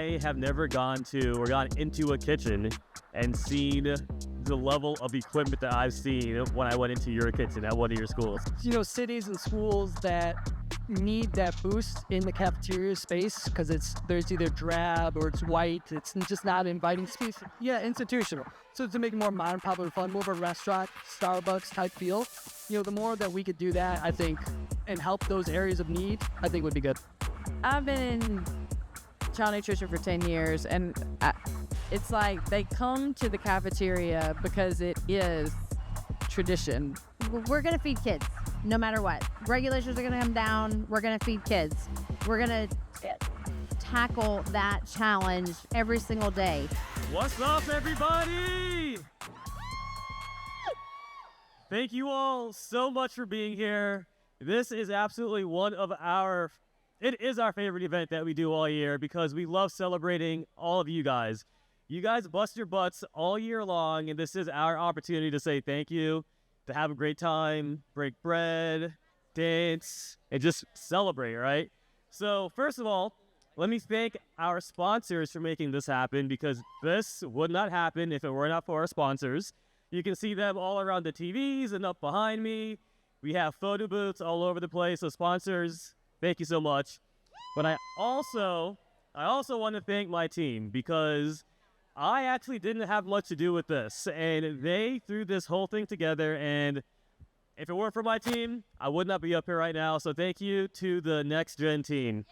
I have never gone to or gone into a kitchen and seen the level of equipment that I've seen when I went into your kitchen at one of your schools. Cities and schools that need that boost in the cafeteria space because there's either drab or it's white. It's just not inviting space. Yeah, institutional. So to make it more modern, popular, fun, more of a restaurant, Starbucks type feel. The more that we could do that, I think, and help those areas of need, I think would be good. I've been in child nutrition for 10 years, and it's like they come to the cafeteria because it is tradition. We're going to feed kids no matter what. Regulations are going to come down. We're going to feed kids. We're going to tackle that challenge every single day. What's up, everybody? Thank you all so much for being here. This is absolutely it is our favorite event that we do all year because we love celebrating all of you guys. You guys bust your butts all year long, and this is our opportunity to say thank you, to have a great time, break bread, dance, and just celebrate, right? So first of all, let me thank our sponsors for making this happen because this would not happen if it were not for our sponsors. You can see them all around the TVs and up behind me. We have photo booths all over the place. So sponsors, thank you so much. But I also want to thank my team because I actually didn't have much to do with this. And they threw this whole thing together. And if it weren't for my team, I would not be up here right now. So thank you to the NxtGen team.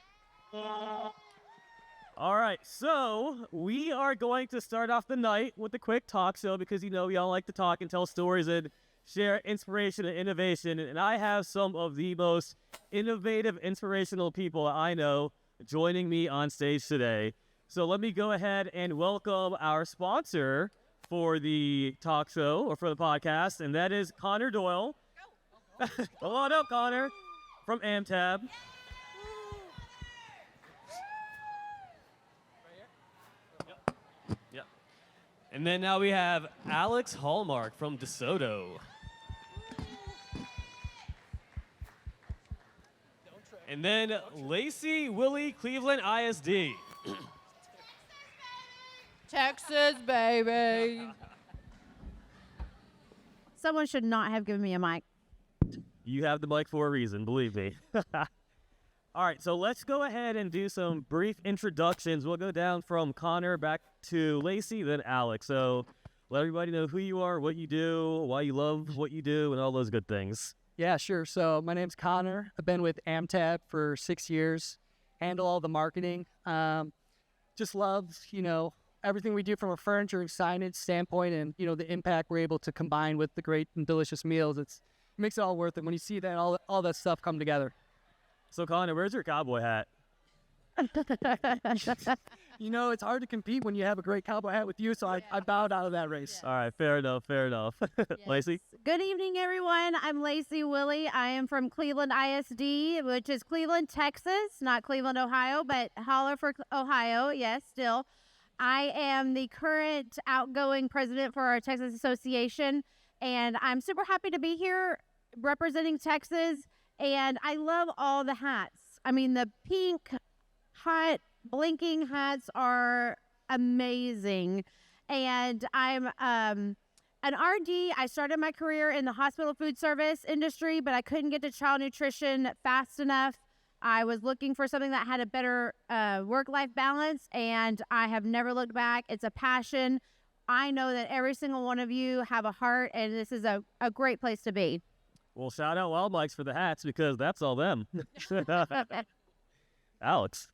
All right, so we are going to start off the night with a quick talk show because, we all like to talk and tell stories and share inspiration and innovation. And I have some of the most innovative, inspirational people I know joining me on stage today. So let me go ahead and welcome our sponsor for the talk show or for the podcast, and that is Connor Doyle. Come on up, Connor, from AmTab. Yep. And then now we have Alex Hallmark from DeSoto. And then Lacey Willie, Cleveland ISD. Texas, baby. Someone should not have given me a mic. You have the mic for a reason, believe me. All right, so let's go ahead and do some brief introductions. We'll go down from Connor back to Lacey, then Alex. So let everybody know who you are, what you do, why you love what you do, and all those good things. Yeah, sure. So my name's Connor. I've been with AmTab for 6 years, handle all the marketing. Just love, everything we do from a furniture and signage standpoint and, the impact we're able to combine with the great and delicious meals. It makes it all worth it when you see that all that stuff come together. So, Connor, where's your cowboy hat? It's hard to compete when you have a great cowboy hat with you, so I bowed out of that race. All right, fair enough. Yes. Lacey? Good evening, everyone. I'm Lacey Willie. I am from Cleveland ISD, which is Cleveland, Texas, not Cleveland, Ohio, but holler for Ohio. Yes, still. I am the current outgoing president for our Texas Association, and I'm super happy to be here representing Texas. And I love all the hats. I mean, the pink, hot, blinking hats are amazing. And I'm an RD. I started my career in the hospital food service industry, but I couldn't get to child nutrition fast enough. I was looking for something that had a better work-life balance, and I have never looked back. It's a passion. I know that every single one of you have a heart, and this is a great place to be. Well, shout out Wild Mike's for the hats because that's all them. Alex.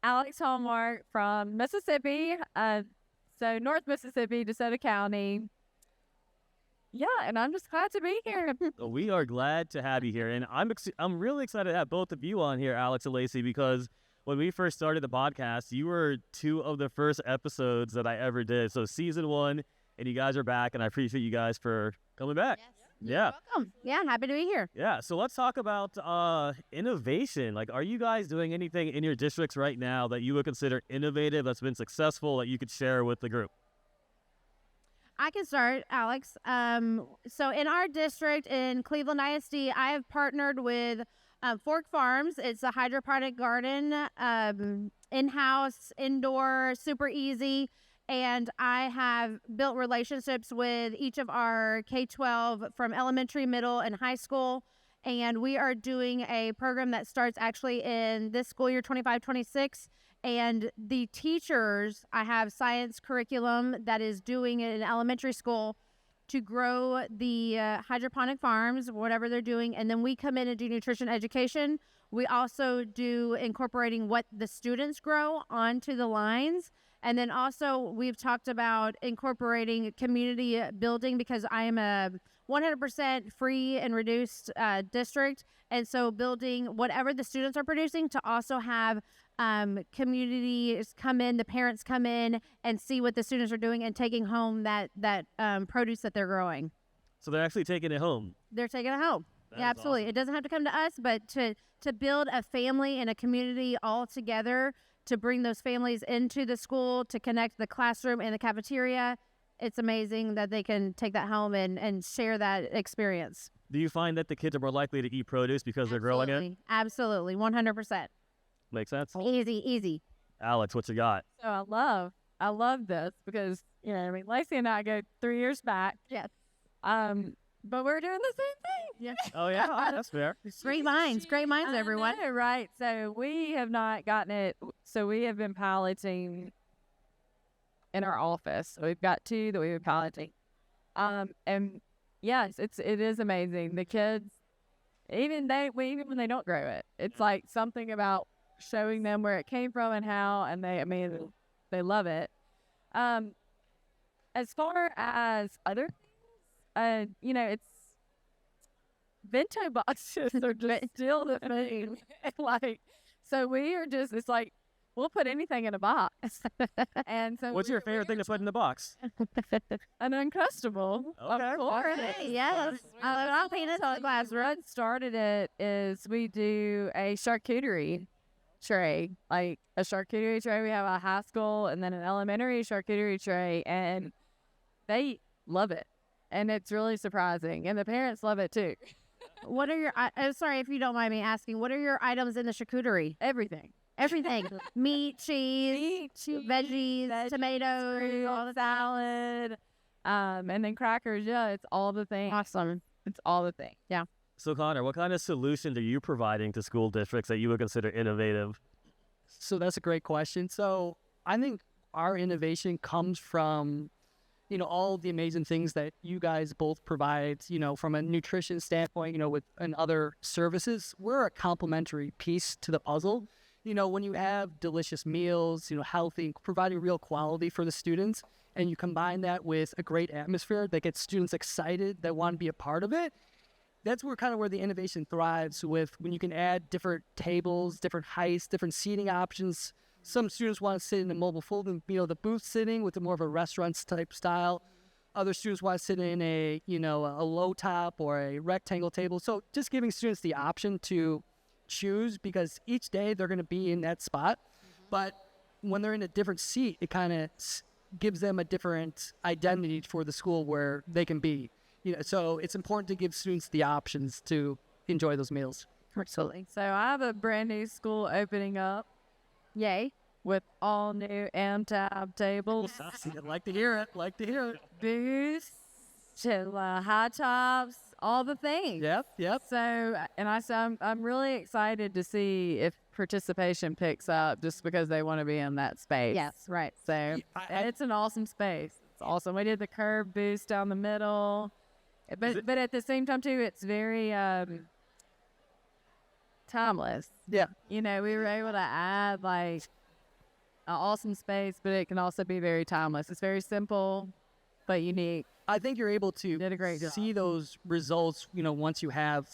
Alex Hallmark from Mississippi. So North Mississippi, DeSoto County. Yeah, and I'm just glad to be here. We are glad to have you here, and I'm really excited to have both of you on here, Alex and Lacey, because when we first started the podcast, you were two of the first episodes that I ever did. So season 1, and you guys are back, and I appreciate you guys for coming back. Yes. Yeah. Welcome. Yeah, happy to be here. Yeah, so let's talk about innovation. Like, are you guys doing anything in your districts right now that you would consider innovative, that's been successful, that you could share with the group? I can start, Alex. So in our district in Cleveland ISD, I have partnered with Fork Farms. It's a hydroponic garden in-house, indoor, super easy. And I have built relationships with each of our K-12 from elementary, middle, and high school. And we are doing a program that starts actually in this school year, 25-26. And the teachers, I have science curriculum that is doing it in elementary school to grow the hydroponic farms, whatever they're doing. And then we come in and do nutrition education. We also do incorporating what the students grow onto the lines. And then also we've talked about incorporating community building, because I am a 100% free and reduced district. And so building whatever the students are producing to also have communities come in, the parents come in and see what the students are doing and taking home that produce that they're growing. So they're actually taking it home. They're taking it home. That Yeah, is absolutely. awesome. It doesn't have to come to us, but to build a family and a community all together, to bring those families into the school, to connect the classroom and the cafeteria. It's amazing that they can take that home and share that experience. Do you find that the kids are more likely to eat produce because they're growing it? Absolutely. 100%. Makes sense. Easy. Alex, what you got? So I love this because, Lacey and I go 3 years back. Yes. But we're doing the same thing. Yeah. Oh, yeah, that's fair. Great minds, I everyone. know, right? So we have not gotten it. So we have been piloting in our office. So we've got 2 that we've been piloting. And yes, it is amazing. The kids, even when they don't grow it, it's like something about showing them where it came from and how, and they love it. As far as other things, it's bento boxes are just still the thing. So we are just, it's like, we'll put anything in a box. And so What's your favorite thing to put in the box? an Uncrustable. Okay. Of course. Hey, yes. I'll paint it on the glass. What started it is we do a charcuterie tray, like a charcuterie tray. We have a high school and then an elementary charcuterie tray, and they love it. And it's really surprising. And the parents love it too. What are your, sorry if you don't mind me asking, what are your items in the charcuterie? Everything. Everything. Meat, cheese, veggies, tomatoes, fruit, all the salad, and then crackers. Yeah, it's all the things. Awesome. It's all the things. Yeah. So, Connor, what kind of solutions are you providing to school districts that you would consider innovative? So that's a great question. So I think our innovation comes from, all the amazing things that you guys both provide, from a nutrition standpoint, with and other services. We're a complementary piece to the puzzle. When you have delicious meals, healthy, providing real quality for the students, and you combine that with a great atmosphere that gets students excited, that want to be a part of it, that's where the innovation thrives with when you can add different tables, different heights, different seating options. Some students want to sit in a mobile folding, the booth sitting with a more of a restaurant type style. Other students want to sit in a low top or a rectangle table. So just giving students the option to choose, because each day they're going to be in that spot. But when they're in a different seat, it kind of gives them a different identity for the school where they can be. So it's important to give students the options to enjoy those meals. Absolutely. So I have a brand new school opening up. Yay. With all new M-Tab tables, Like to hear it. booths, to high tops, all the things. Yep. So, I'm really excited to see if participation picks up just because they want to be in that space. Yes, right. So, and it's an awesome space. It's awesome. We did the curved boost down the middle. But at the same time, too, it's very timeless. Yeah. We were able to add, an awesome space, but it can also be very timeless. It's very simple, but unique. I think you're able to Did a great job. see those results, once you have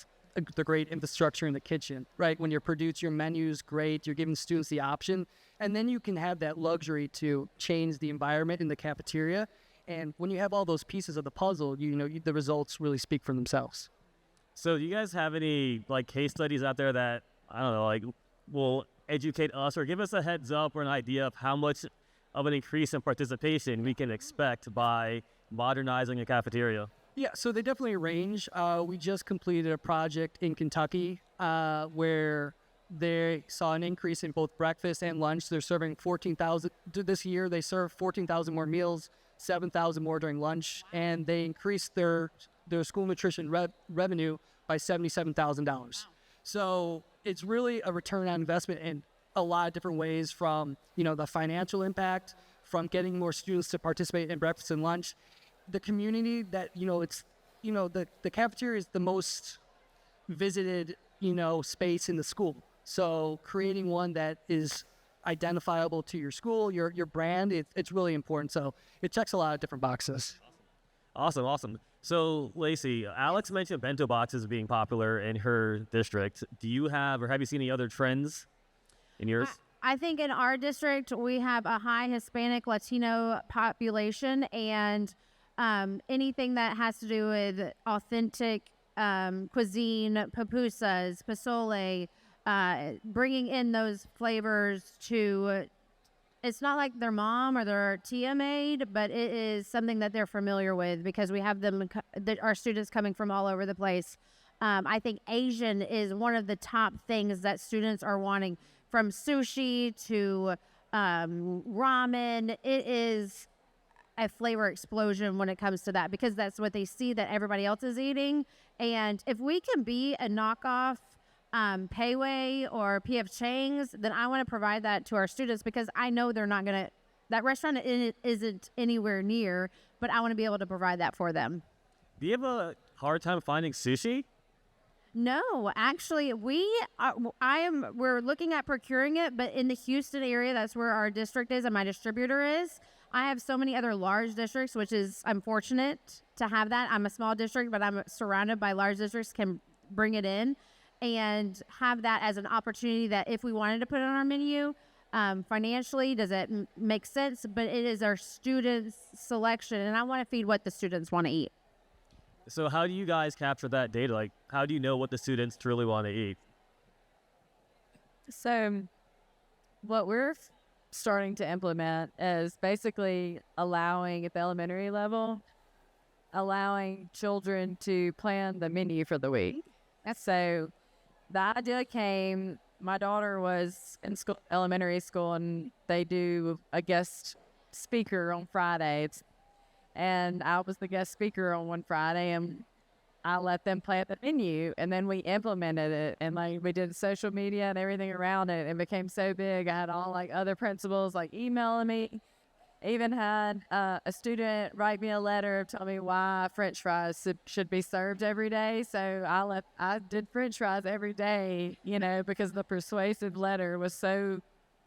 the great infrastructure in the kitchen, right? When you produce your menus great, you're giving students the option, and then you can have that luxury to change the environment in the cafeteria. And when you have all those pieces of the puzzle, the results really speak for themselves. So do you guys have any case studies out there that, I don't know, will educate us or give us a heads up or an idea of how much of an increase in participation we can expect by modernizing a cafeteria? Yeah, so they definitely range. We just completed a project in Kentucky where they saw an increase in both breakfast and lunch. They're serving 14,000 this year. They served 14,000 more meals, 7,000 more during lunch, and they increased their school nutrition revenue by $77,000. So it's really a return on investment in a lot of different ways, from the financial impact, from getting more students to participate in breakfast and lunch, the community that it's the cafeteria is the most visited space in the school. So creating one that is identifiable to your school, your brand, it's really important. So it checks a lot of different boxes. Awesome. So, Lacey, Alex mentioned bento boxes being popular in her district. Do you have, or have you seen any other trends in yours? I think in our district, we have a high Hispanic Latino population, and anything that has to do with authentic cuisine, pupusas, pozole, bringing in those flavors to, it's not like their mom or their tia made, but it is something that they're familiar with because we have them, our students coming from all over the place. I think Asian is one of the top things that students are wanting, from sushi to ramen. It is a flavor explosion when it comes to that, because that's what they see that everybody else is eating. And if we can be a knockoff Pei Wei or P.F. Chang's, then I want to provide that to our students, because I know they're not going to, that restaurant isn't anywhere near, but I want to be able to provide that for them. Do you have a hard time finding sushi? No, actually, we're looking at procuring it, but in the Houston area, that's where our district is and my distributor is. I have so many other large districts, which is, I'm fortunate to have that. I'm a small district, but I'm surrounded by large districts, can bring it in and have that as an opportunity that if we wanted to put it on our menu, financially, does it make sense? But it is our students' selection, and I want to feed what the students want to eat. So how do you guys capture that data? Like, how do you know what the students truly want to eat? So what we're starting to implement is basically allowing, at the elementary level, allowing children to plan the menu for the week. So the idea came, my daughter was in school, elementary school, and they do a guest speaker on Fridays. And I was the guest speaker on one Friday, and I let them plan the menu, and then we implemented it, and like we did social media and everything around it, and became so big. I had all like other principals like emailing me. Even had a student write me a letter telling me why French fries should be served every day. So I did French fries every day, because the persuasive letter was so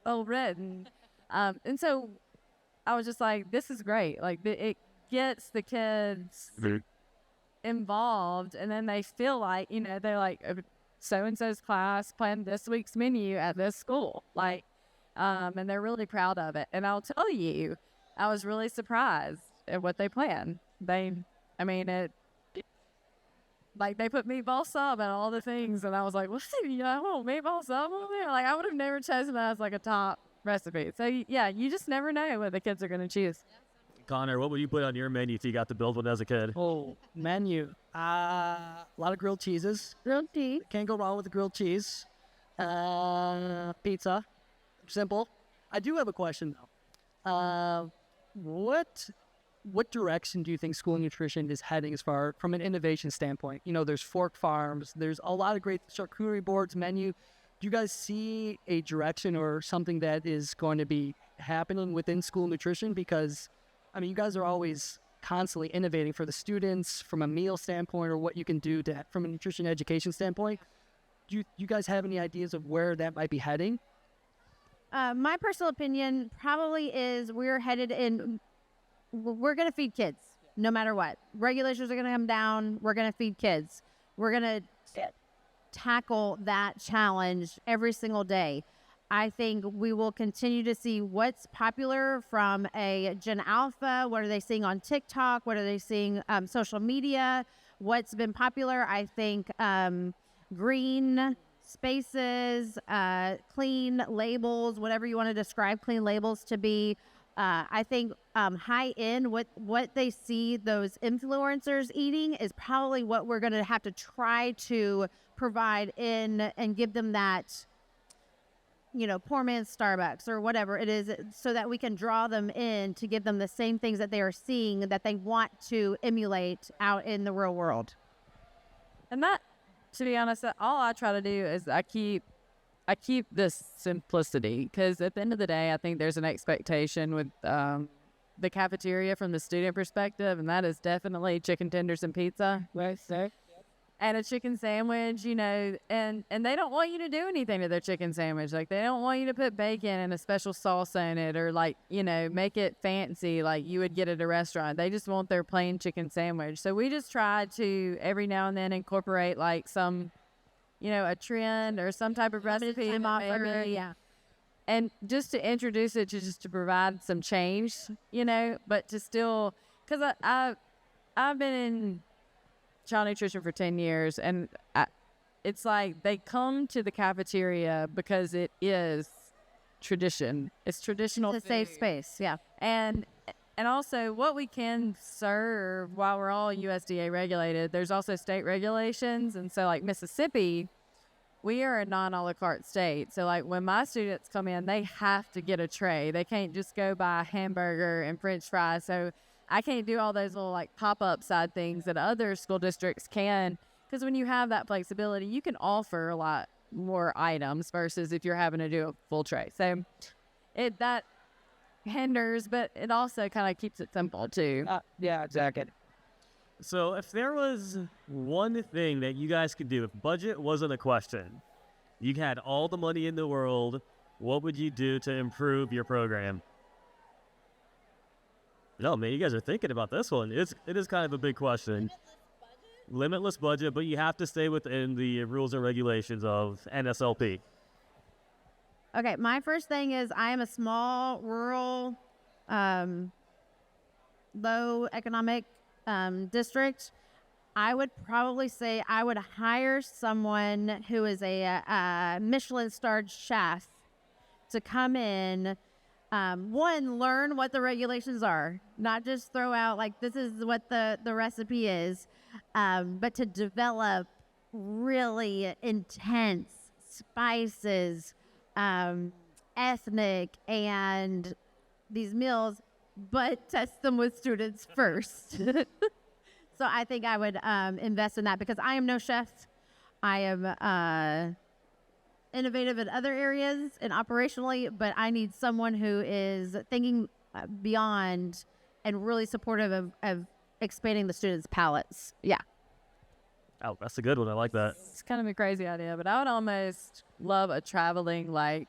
well written. And so I was just like, this is great. Like it gets the kids involved, and then they feel like, they're like, so-and-so's class planned this week's menu at this school. Like, and they're really proud of it. And I'll tell you, I was really surprised at what they planned. They put meatball sub and all the things, and I was like, what? Meatball sub on there? Like, I would have never chosen that as like a top recipe. So yeah, you just never know what the kids are going to choose. Connor, what would you put on your menu if you got to build one as a kid? Oh, menu. A lot of grilled cheeses. Grilled cheese. Can't go wrong with the grilled cheese. Pizza. Simple. I do have a question, though. What direction do you think school nutrition is heading as far from an innovation standpoint? There's Fork Farms. There's a lot of great charcuterie boards, menu. Do you guys see a direction or something that is going to be happening within school nutrition? Because you guys are always constantly innovating for the students from a meal standpoint, or what you can do from a nutrition education standpoint. Do you guys have any ideas of where that might be heading? My personal opinion probably is we're headed in, we're going to feed kids no matter what. Regulations are going to come down. We're going to feed kids. We're going to tackle that challenge every single day. I think we will continue to see what's popular from a Gen Alpha. What are they seeing on TikTok? What are they seeing social media? What's been popular? I think green spaces, clean labels, whatever you want to describe clean labels to be. I think high end, what they see those influencers eating is probably what we're going to have to try to provide in and give them that poor man's Starbucks or whatever it is, so that we can draw them in to give them the same things that they are seeing that they want to emulate out in the real world. And that, to be honest, all I try to do is I keep this simplicity, because at the end of the day, I think there's an expectation with the cafeteria from the student perspective, and that is definitely chicken tenders and pizza. Right, sir. And a chicken sandwich, and they don't want you to do anything to their chicken sandwich. Like, they don't want you to put bacon and a special sauce in it, or make it fancy like you would get at a restaurant. They just want their plain chicken sandwich. So we just try to every now and then incorporate like some, a trend or some type of recipe. Yeah. And just to introduce it, to provide some change, but to still, because I've been in child nutrition for 10 years, and it's like they come to the cafeteria because it is tradition. It's traditional. It's a safe space, yeah. And also what we can serve while we're all USDA regulated, there's also state regulations. And so like Mississippi, we are a non-a la carte state. So like when my students come in, they have to get a tray. They can't just go buy a hamburger and French fries. So I can't do all those little like pop-up side things that other school districts can, because when you have that flexibility, you can offer a lot more items versus if you're having to do a full tray. So that hinders, but it also kind of keeps it simple too. Yeah, exactly. So if there was one thing that you guys could do, if budget wasn't a question, you had all the money in the world, what would you do to improve your program? No, man, you guys are thinking about this one. It is kind of a big question. Limitless budget, but you have to stay within the rules and regulations of NSLP. Okay, my first thing is I am a small, rural, low economic district. I would probably say I would hire someone who is a Michelin-starred chef to come in. One, learn what the regulations are, not just throw out like this is what the recipe is, but to develop really intense spices, ethnic, and these meals, but test them with students first. So I think I would invest in that, because I am no chef. I am innovative in other areas and operationally, but I need someone who is thinking beyond and really supportive of expanding the students' palettes. Yeah. Oh, that's a good one. I like that. It's kind of a crazy idea, but I would almost love a traveling like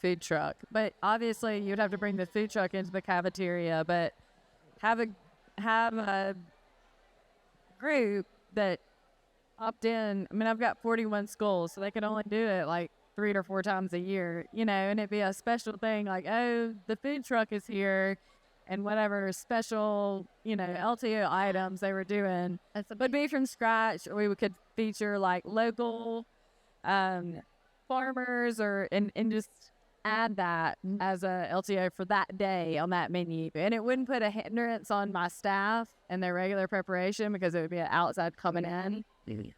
food truck. But obviously you'd have to bring the food truck into the cafeteria, but have a group that opt in. I mean, I've got 41 schools, so they can only do it like 3 or 4 times a year, and it'd be a special thing like, oh, the food truck is here, and whatever special, LTO items they were doing would be from scratch, or we could feature like local farmers and just add that as a LTO for that day on that menu. And it wouldn't put a hindrance on my staff and their regular preparation, because it would be an outside coming in.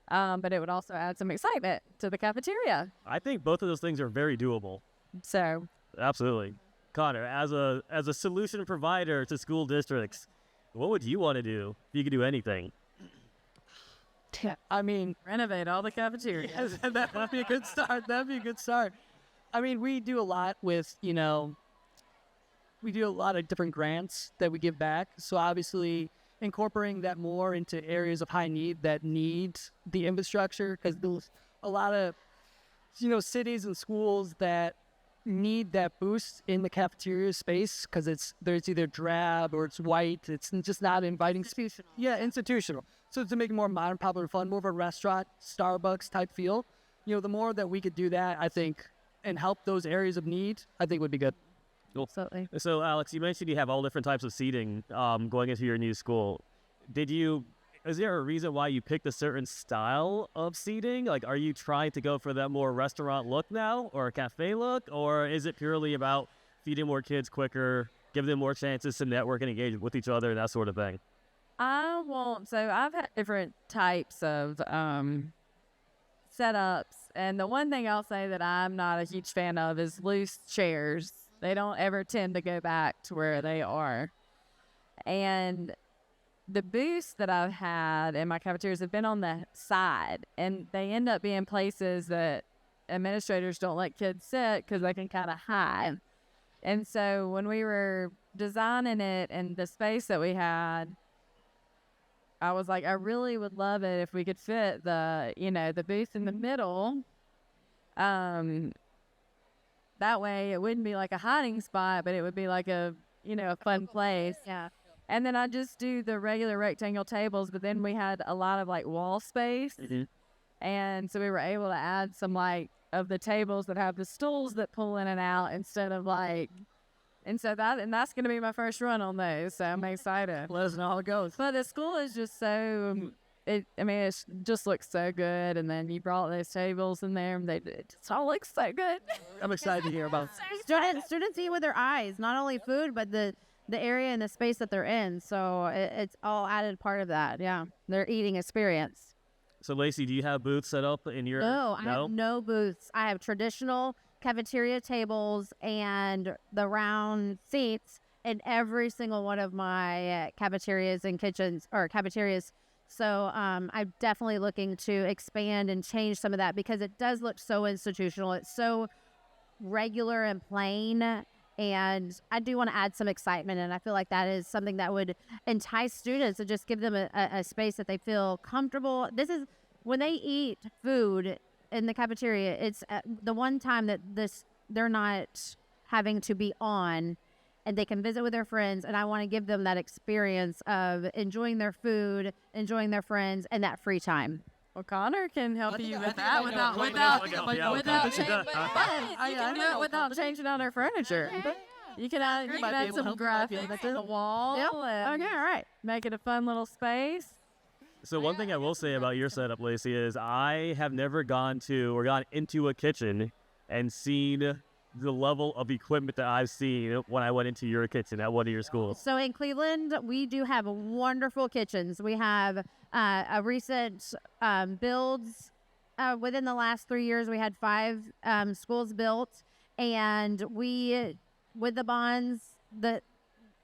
But it would also add some excitement to the cafeteria. I think both of those things are very doable. So Absolutely. Connor, as a solution provider to school districts, what would you want to do if you could do anything? I mean, renovate all the cafeterias. that would be a good start. That'd be a good start. I mean, we do a lot with, we do a lot of different grants that we give back. So obviously incorporating that more into areas of high need that need the infrastructure, because there's a lot of, cities and schools that need that boost in the cafeteria space, because there's either drab or it's white. It's just not inviting. Institutional. Yeah, institutional. So to make it more modern, popular, fun, more of a restaurant, Starbucks type feel, the more that we could do that, I think, and help those areas of need, I think would be good. Cool. Absolutely. So, Alex, you mentioned you have all different types of seating going into your new school. Is there a reason why you picked a certain style of seating? Like, are you trying to go for that more restaurant look now, or a cafe look, or is it purely about feeding more kids quicker, giving them more chances to network and engage with each other and that sort of thing? So I've had different types of setups. And the one thing I'll say that I'm not a huge fan of is loose chairs. They don't ever tend to go back to where they are. And the booths that I've had in my cafeterias have been on the side, and they end up being places that administrators don't let kids sit because they can kind of hide. And so when we were designing it and the space that we had, I was like, I really would love it if we could fit the booth in the middle. That way it wouldn't be like a hiding spot, but it would be like a fun place. Yeah. And then I just do the regular rectangle tables, but then we had a lot of like wall space. And so we were able to add some like of the tables that have the stools that pull in and out instead of like, and that's going to be my first run on those. So I'm excited. Let us know how it goes. But the school is just so, it just looks so good. And then you brought those tables in there and it just all looks so good. I'm excited to hear about it. Students eat with their eyes, not only food, but the area and the space that they're in. So it's all added part of that. Yeah. Their eating experience. So, Lacey, do you have booths set up in your... No, I have no booths. I have traditional cafeteria tables and the round seats in every single one of my cafeterias and kitchens, or cafeterias. So I'm definitely looking to expand and change some of that because it does look so institutional. It's so regular and plain. And I do want to add some excitement, and I feel like that is something that would entice students and just give them a space that they feel comfortable. This is when they eat food in the cafeteria, it's the one time that they're not having to be on, and they can visit with their friends, and I want to give them that experience of enjoying their food, enjoying their friends, and that free time. Well, Connor can help you with that without changing out our furniture. You can add some graphics to the wall. Yep. Okay, all right. Make it a fun little space. So one thing I will say about your setup, Lacey, is I have never gone into a kitchen and seen the level of equipment that I've seen when I went into your kitchen at one of your schools. So in Cleveland, we do have wonderful kitchens. We have a recent builds. Within the last 3 years, we had 5 schools built, and we, with the bonds,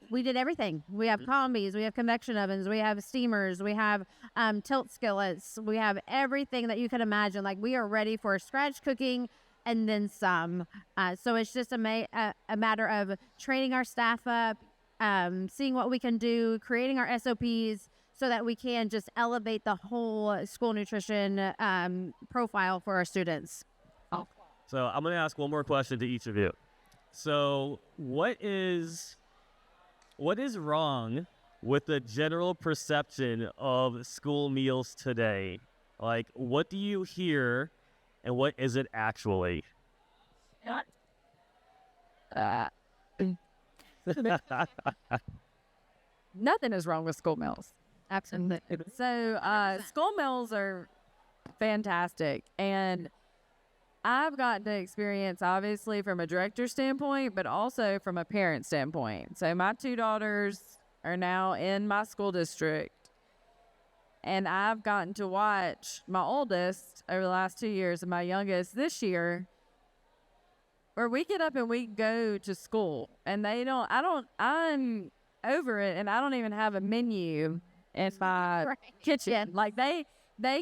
we did everything. We have combis, we have convection ovens, we have steamers, we have tilt skillets, we have everything that you can imagine. Like, we are ready for scratch cooking and then some. So it's just a matter of training our staff up, seeing what we can do, creating our SOPs so that we can just elevate the whole school nutrition profile for our students. So I'm going to ask one more question to each of you. So what is wrong with the general perception of school meals today? Like, what do you hear and what is it actually? Nothing is wrong with school meals. Absolutely. So school meals are fantastic. And I've gotten to experience, obviously, from a director standpoint, but also from a parent standpoint. So my 2 daughters are now in my school district. And I've gotten to watch my oldest over the last 2 years and my youngest this year, where we get up and we go to school and I'm over it, and I don't even have a menu in my kitchen. Like they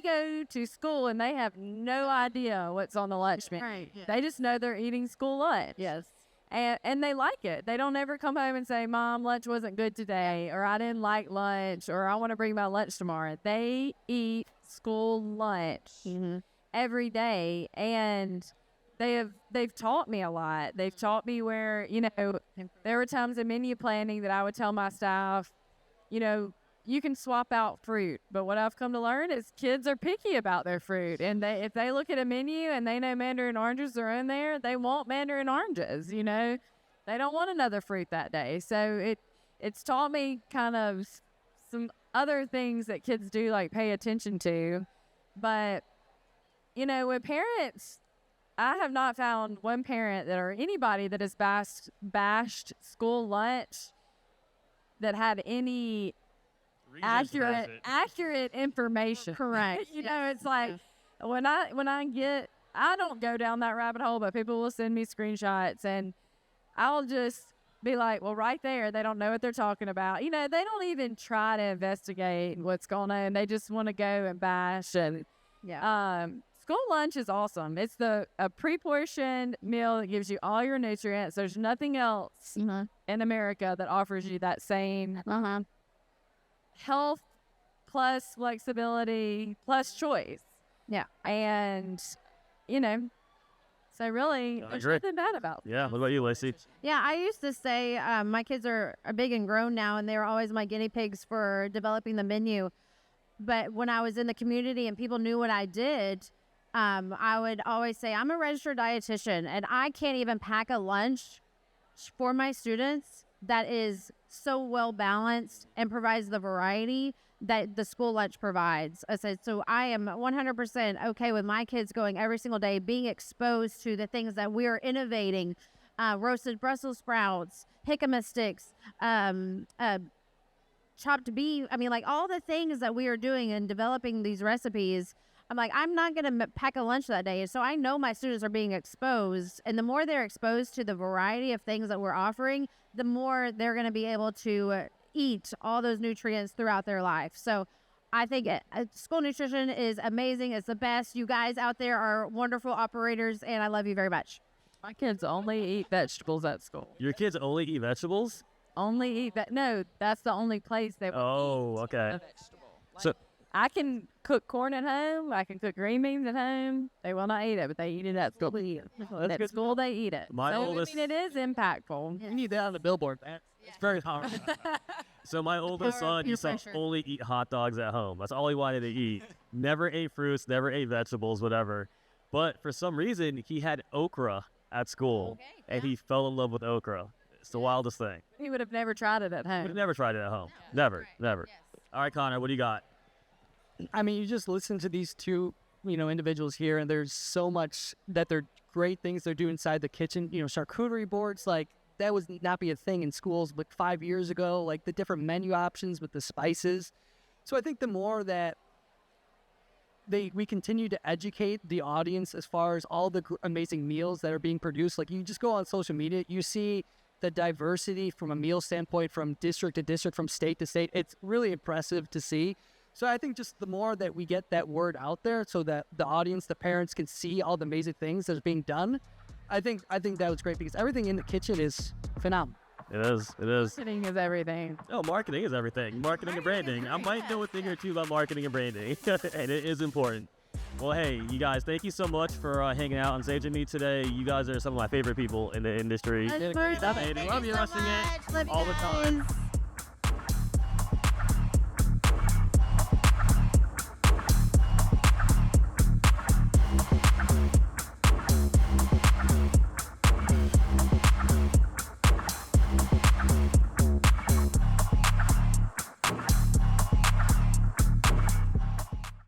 go to school and they have no idea what's on the lunch menu. Right. Yeah. They just know they're eating school lunch. Yes. And they like it. They don't ever come home and say, Mom, lunch wasn't good today, or I didn't like lunch, or I want to bring my lunch tomorrow. They eat school lunch every day, and they've taught me a lot. They've taught me where, there were times in menu planning that I would tell my staff, you can swap out fruit. But what I've come to learn is kids are picky about their fruit. And if they look at a menu and they know mandarin oranges are in there, they want mandarin oranges, They don't want another fruit that day. So it's taught me kind of some other things that kids do, like pay attention to. But, with parents, I have not found one parent or anybody that has bashed school lunch that had any accurate information. Correct. It's like when I get, I don't go down that rabbit hole, but people will send me screenshots and I'll just be like, well, right there, they don't know what they're talking about. You know, they don't even try to investigate what's going on. They just want to go and bash. And school lunch is awesome. It's a pre-portioned meal that gives you all your nutrients. There's nothing else in America that offers you that same health plus flexibility plus choice. Yeah. And, you know, so really, there's nothing bad about it. Yeah. What about you, Lacey? Yeah, I used to say my kids are big and grown now, and they were always my guinea pigs for developing the menu. But when I was in the community and people knew what I did, I would always say, I'm a registered dietitian, and I can't even pack a lunch for my students that is so well balanced and provides the variety that the school lunch provides. I said, so I am 100% okay with my kids going every single day, being exposed to the things that we are innovating, roasted Brussels sprouts, jicama sticks, chopped beef. I mean, like all the things that we are doing and developing these recipes. I'm like, I'm not going to pack a lunch that day. So I know my students are being exposed. And the more they're exposed to the variety of things that we're offering, the more they're going to be able to eat all those nutrients throughout their life. So I think school nutrition is amazing. It's the best. You guys out there are wonderful operators, and I love you very much. My kids only eat vegetables at school. Your kids only eat vegetables? Only eat that. No, that's the only place they will eat okay. a vegetable. Like, So I can cook corn at home. I can cook green beans at home. They will not eat it, but they eat it at school. At school, they eat it. My so, oldest- I mean, it is impactful. You need that on the billboard, man. It's very hard. So my oldest son peer used to pressure. only eat hot dogs at home. That's all he wanted to eat. Never ate fruits, never ate vegetables, whatever. But for some reason, he had okra at school, and he fell in love with okra. It's the wildest thing. He would have never tried it at We've home. never tried it at home. Never. All right, Connor, what do you got? I mean, you just listen to these two, individuals here, and there's so much that they're great things they're doing inside the kitchen. Charcuterie boards, like that would not be a thing in schools like 5 years ago, like the different menu options with the spices. So I think the more that we continue to educate the audience as far as all the amazing meals that are being produced, like you just go on social media, you see the diversity from a meal standpoint, from district to district, from state to state. It's really impressive to see. So I think just the more that we get that word out there so that the audience, the parents can see all the amazing things that are being done, I think that was great because everything in the kitchen is phenomenal. It is. Marketing is everything. Oh, marketing is everything. Marketing and branding. I might know a thing or two about marketing and branding, and it is important. Well, hey, you guys, thank you so much for hanging out on Sage and Me today. You guys are some of my favorite people in the industry. Thank you Love you, so rushing it much. Love you all the time. guys.